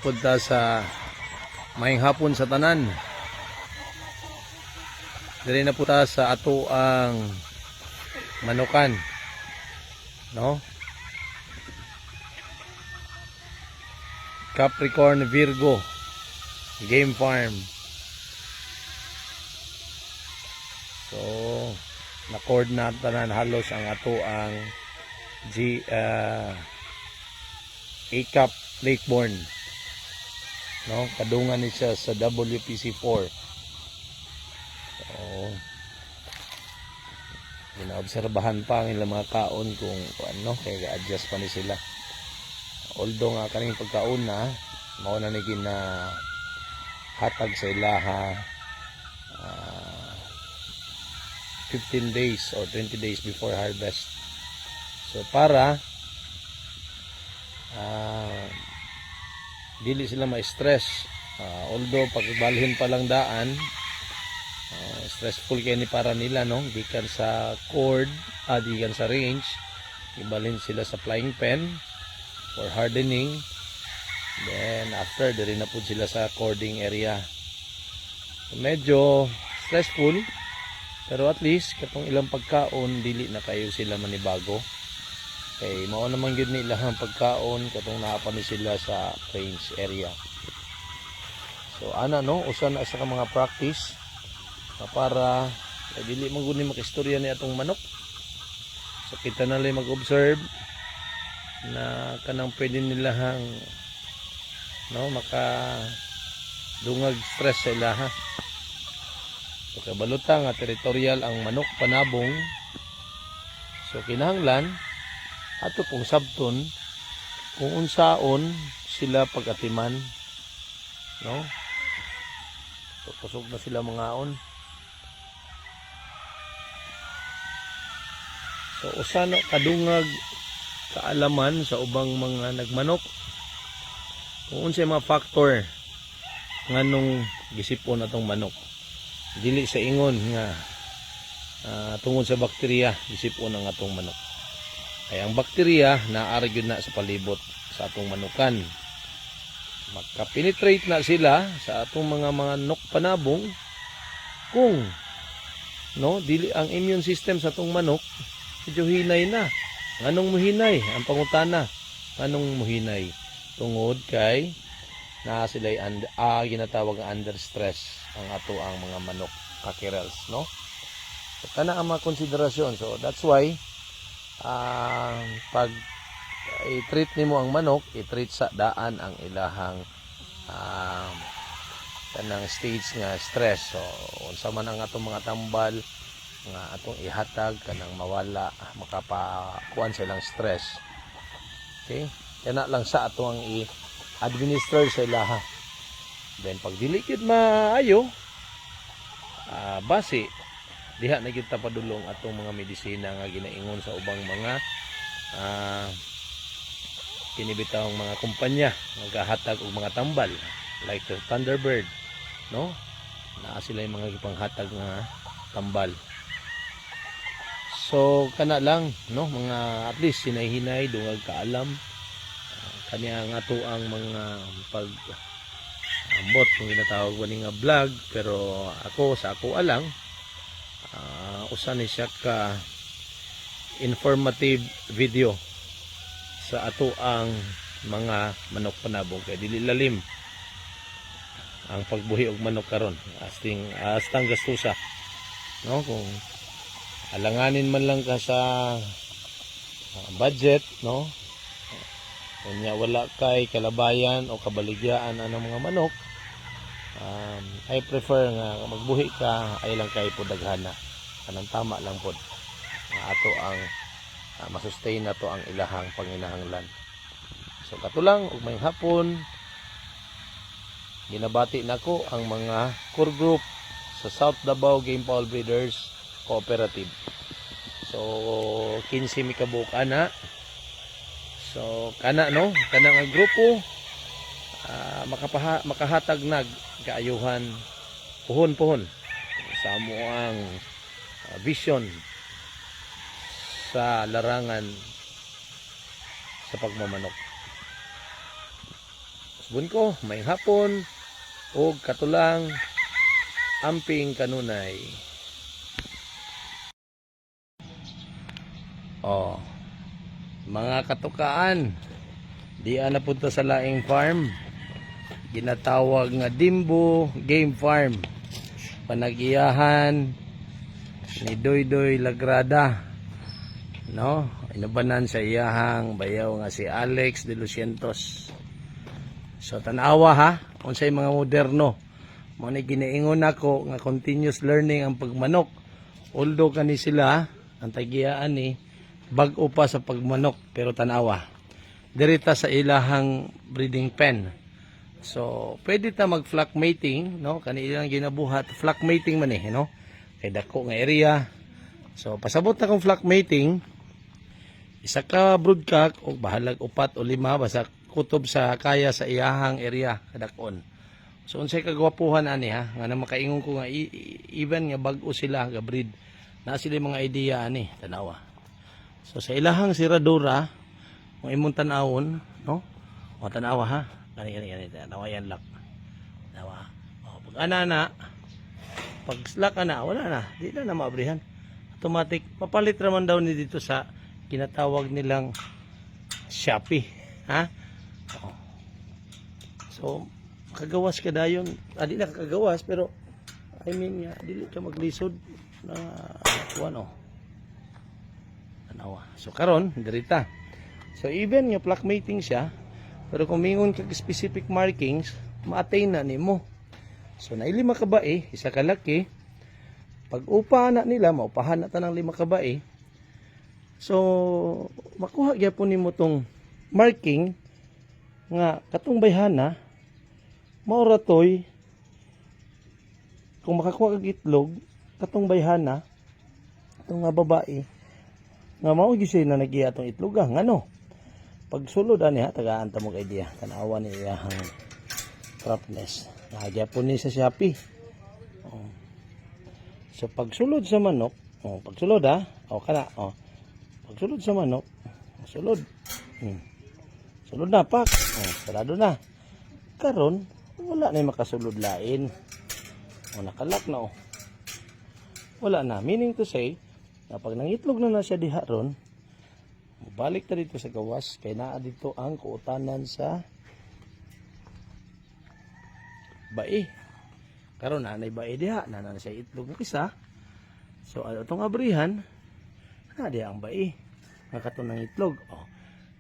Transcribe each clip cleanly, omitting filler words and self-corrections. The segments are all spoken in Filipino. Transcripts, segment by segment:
punta sa mayang hapon sa tanan. Dili na punta sa ato ang manukan, no? Capricorn Virgo Game Farm. So na-cord na tanan halos ang ato ang ACAP Lakeborn, no? Kadungan ni siya sa WPC4. So ginaobserbahan pa ang ilang mga kaon kung ano, kaya adjust pa ni sila. Although nga kaning pagkaon na mao na ni gina hatag sa ilaha 15 days or 20 days before harvest. So para dili sila ma-stress, although pagbalhin pa lang daan, stressful kaya ni para nila, no? Gikan sa cord, gikan sa range, ibalhin sila sa flying pen for hardening. Then after diri na pud sila sa cording area. So, medyo stressful, pero at least katong ilang pagkaon dili na kayo sila manibago. Kay mao naman gyud ni ilang pagkaon katong naapa ni sila sa range area. So ana, no, usa na sa mga practice para dili man gud ni makistorya ni atong manok. So kita na lang mag-observe na kanang pwede nilahang, no, maka dungag stress sa ilaha. So kabaluta nga teritorial ang manok panabong. So kinahanglan ato pong sabton kung unsaon sila pagatiman, no? So kusog na sila mangaon. So usa na kadungag kaalaman sa ubang mga nagmanok kung unsay mga factor nganong gisipon atong manok. Dili sa ingon nga tungod sa bakterya gisipon ang atong manok. Ay ang bakterya naari gyud na sa palibot sa atong manukan. Makapenetrate na sila sa atong mga manok panabong kung, no, dili ang immune system sa atong manok medyo hinay na. Nganong muhinay? Ang pangutana, nganong muhinay? Tungod kay na sila ginatawag under stress ang ato ang mga manok kakirels, no? So kana ang mga konsiderasyon. So that's why pag i-treat nimo ang manok, i-treat sa daan ang ilahang kanang stage nga stress. So unsa man ang atong mga tambal nga atong ihatag kanang mawala, makapakuan silang stress. Okay? Kana lang sa atong i-administer sa ilaha. Then pag dili gyud maayo, base diha na gyud ta padulong atong mga medisina nga ginaingon sa ubang mga kinibitawong mga kumpanya nagahatag og mga tambal like the Thunderbird, no? Naa sila yung mga gipanghatag nga tambal. So kana lang, no, mga at least hinay-hinay dungag kaalam kaniya nga to ang mga pag ambot kung ginatawag ba nga vlog, pero ako sa ako alang usa ni siya ka informative video sa ato ang mga manok panabong kay dili lalim ang pagbuhi og manok karon astang gastusa, no? Kung alanganin man lang ka sa budget, no, kunya wala kay kalabayan o kabaligyaan anong mga manok, I prefer nga magbuhi ka ay lang kay pudaghana kanang tama lang pod nga ato ang masustain na to ang ilahang panginahanglan. So katulang ug may hapon ginabati nako ang mga core group sa South Davao Game Fowl Breeders Cooperative. So 15 mi kabuok ana. So kana, no, kana nga grupo makahatag nag kaayuhan puhon-puhon sa amoang vision sa larangan sa pagmamanok. Usbon ko, may hapon, o katulang, amping kanunay. Oh, mga katukaan, di na punta sa laing farm. Ginatawag nga Dimbo Game Farm. Panag-iyahan ni Doydoy Lagrada. No? Inubanan sa iyahang bayaw nga si Alex De Lucientos. So tanawa ha, unsay mga moderno. Mo ni giniingon ako nga continuous learning ang pagmanok. Although kani sila ang tagiyaan ni bag-o pa sa pagmanok pero tanawa. Dirita sa ilahang breeding pen. So pwede ta mag flock mating, no? Kani ilang ginabuhat flock mating man eh, no? Kay dako nga area. So pasabot na kong flock mating, isa ka broodcock o bahalag 4 o 5 basta kutob sa kaya sa iyahang area kadakon. So unsay kagwapuhan ani ha nga na makaingon ko nga even nga bag-o sila nga breed na sila mga idea ani tanawa. So sa ilahang siradura mo imong tan-awon, no? O tanawa ha. Kani tanawa yan lock. Tanawa. O pag ana pag lock ana wala na, di na maabrihan. Automatic papalit raman daw ni dito sa kinatawag nilang Shopee, ha? O. So kagawas ka dayon, di na kagawas pero I mean dili ka maglisod na ano. Tanawa. So karon dirita. So even nga flock mating siya, pero kung mingon kag specific markings, ma-attain na nimo. So na 5 ka bae, isa ka laki. Pag upa na nila, maupahan na tanang 5 ka bae. So makuha gyapon nimo tong marking nga katong bayhana maura toy kung makakuha kag itlog katong bayhana katong nga babae nga mao gyud na nagiya atong itlog ngano pag sulod ani ha tagaan ta mo kay idea tanawa ni iyahang promptness nagyapon ni sa Shopee. So pag sulod sa manok pag sulod ha kana pag sulod sa manok sulod sulod na pak sarado na karon wala na makasulod lain nakalak na wala na meaning to say na pag nangitlog na siya diha ron balik ta dito sa gawas kay naa dito ang kuutanan sa bae karon nanay bae diha na siya itlog ng isa so atong abrihan na diha ang bae nga katon ng itlog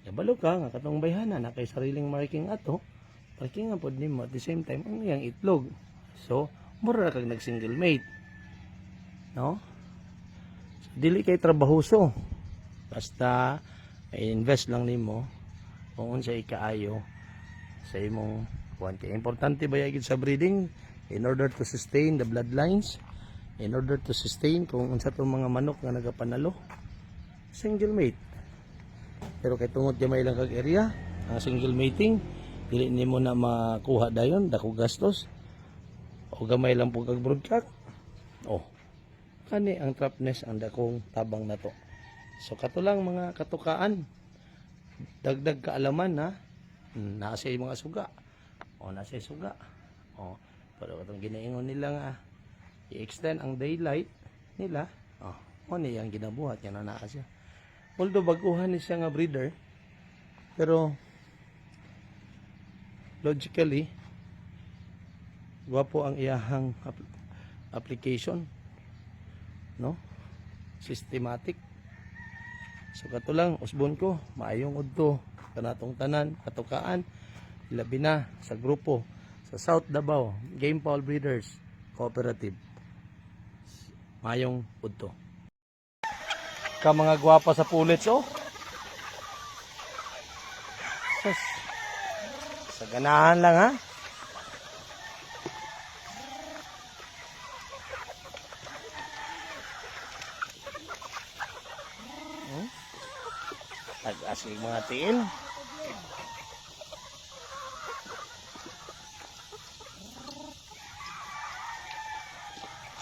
kabalo ka nga katong bayhana na kay sariling marking ato marking nga pod nimo at the same time ang iyang itlog so mura kag nag single mate no so, dili kay trabahoso basta invest lang nimo kung unsay kaayo sa imong kuan kay importante ba gyud sa breeding in order to sustain the bloodlines in order to sustain kung unsa tong mga manok nga nagapanalo single mate pero kay tungod gamay lang kag area ang single mating dili nimo na makuha dayon dako gastos o gamay lang po kag broodcock kani ang trapness ang dakong tabang nato so katulang mga katukaan dagdag kaalaman na nasa mga suga nasa suga pero katong ginaingon nila nga i-extend ang daylight nila ni ang ginabuhat yan na siya although baguhan ni siya nga breeder pero logically gwapo ang iyahang application no systematic so katulang usbon ko maayong udto kanatong tanan katukaan labi na sa grupo sa South Davao Game Fowl Breeders Cooperative maayong udto ka mga gwapa sa pullets sa ganahan lang ha Tag-as yung mga tiil.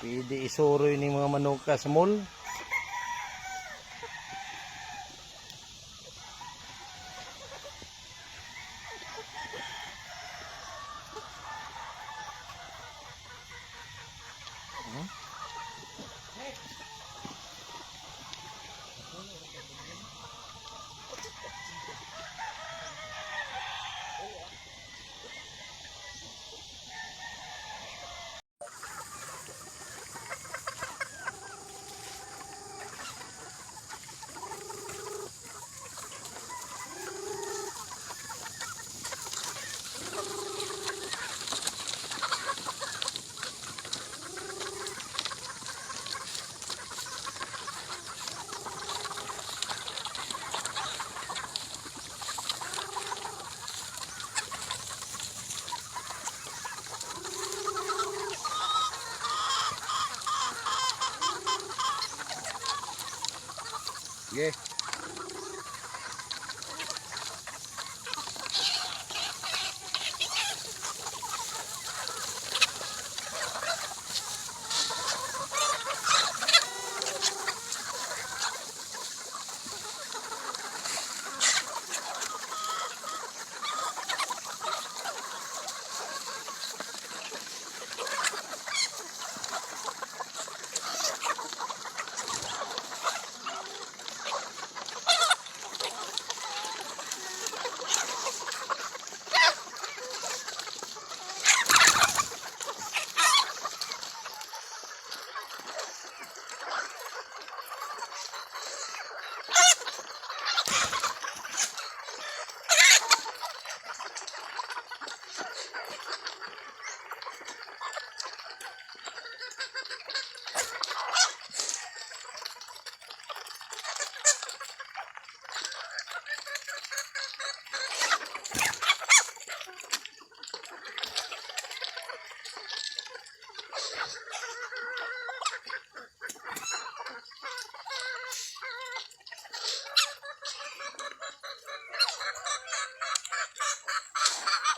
Pwede isuroy ng mga manok ka sa mall. Sige.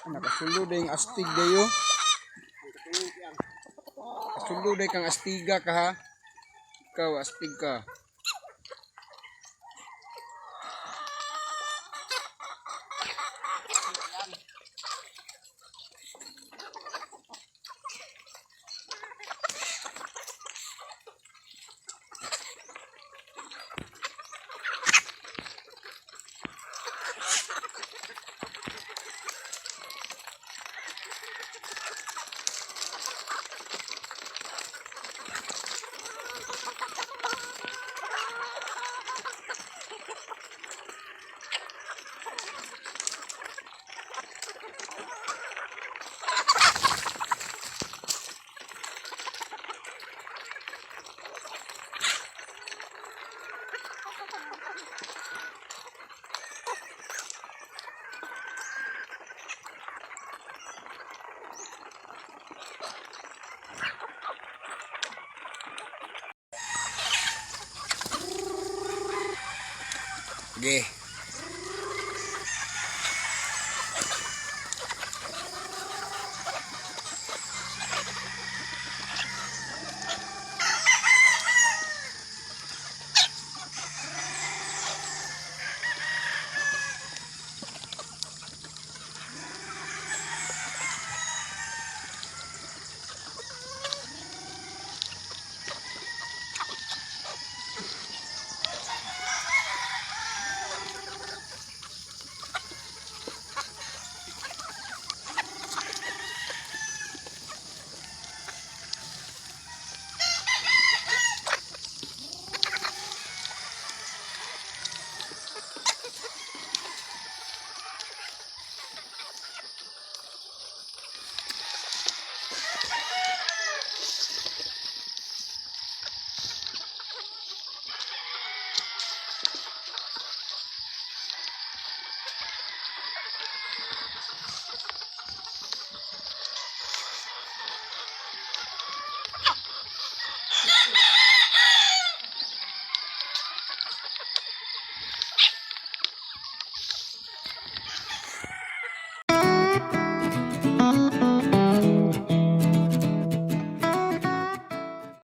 Nakasulod yung astig dayo. Sulod kang astiga ka ha. Ikaw astig ka. Sige.